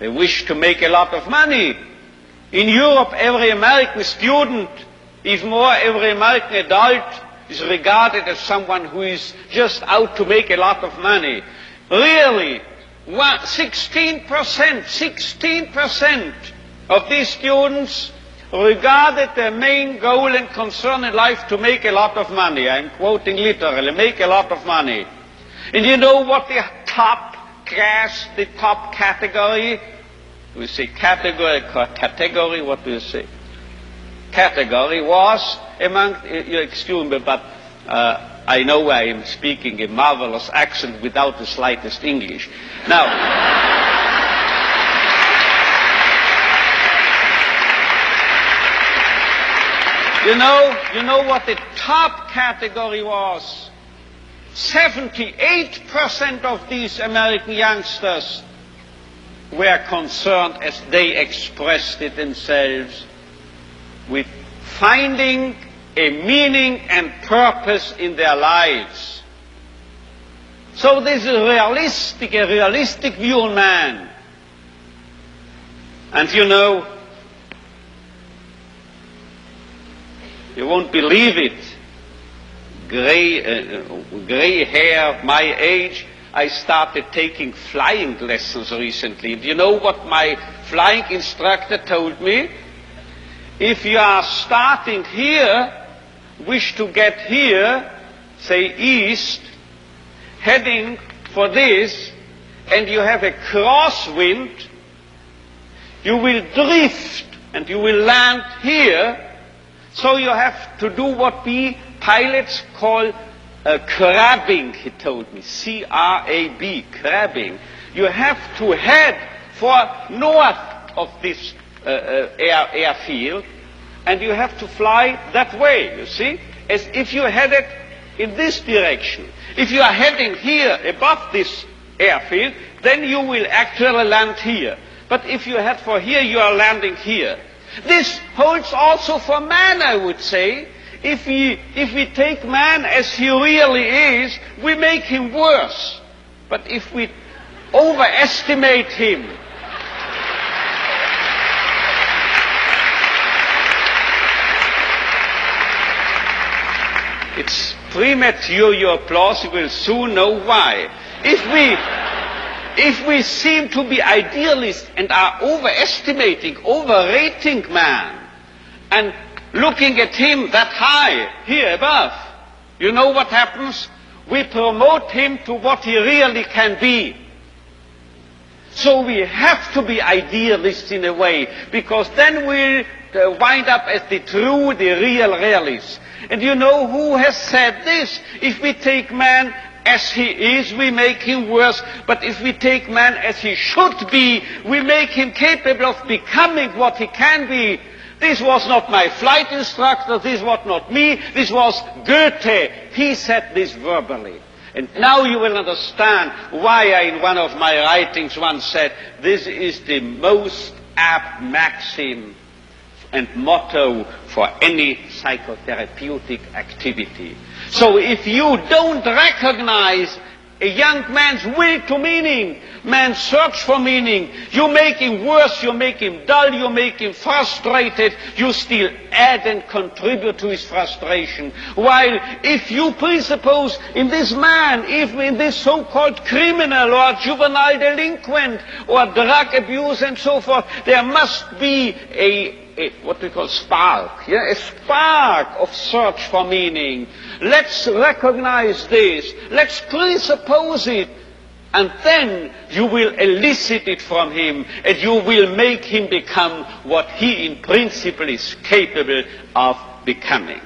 They wish to make a lot of money. In Europe, every American student, even more every American adult, is regarded as someone who is just out to make a lot of money. Really, 16% of these students regarded their main goal and concern in life to make a lot of money. I'm quoting literally, make a lot of money. And you know what the top class, the top category, we say category, what do you say? Category was among, you excuse me, but I know I am speaking a marvelous accent without the slightest English. Now, you know what the top category was? 78% of these American youngsters were concerned, as they expressed it themselves, with finding a meaning and purpose in their lives. So this is a realistic view on man. And you know, you won't believe it, gray hair, my age, I started taking flying lessons recently. Do you know what my flying instructor told me? If you are starting here, wish to get here, say east, heading for this, and you have a crosswind, you will drift and you will land here. So you have to do what we pilots call crabbing, he told me, C-R-A-B, crabbing. You have to head for north of this airfield, and you have to fly that way, you see, as if you headed in this direction. If you are heading here above this airfield, then you will actually land here. But if you head for here, you are landing here. This holds also for man, I would say. If we take man as he really is, we make him worse. But if we overestimate him, it's premature, your applause, you will soon know why. If we seem to be idealists and are overrating man, and looking at him that high, here above, you know what happens? We promote him to what he really can be. So we have to be idealists in a way, because then we'll wind up as the real realists. And you know who has said this? If we take man as he is, we make him worse. But if we take man as he should be, we make him capable of becoming what he can be. This was not my flight instructor, this was not me, this was Goethe. He said this verbally. And now you will understand why I, in one of my writings, once said, this is the most apt maxim and motto for any psychotherapeutic activity. So if you don't recognize a young man's will to meaning, man's search for meaning, you make him worse, you make him dull, you make him frustrated, you still add and contribute to his frustration. While if you presuppose in this man, even in this so-called criminal or juvenile delinquent or drug abuse and so forth, there must be a what we call spark, a spark of search for meaning. Let's recognize this, let's presuppose it, and then you will elicit it from him, and you will make him become what he in principle is capable of becoming.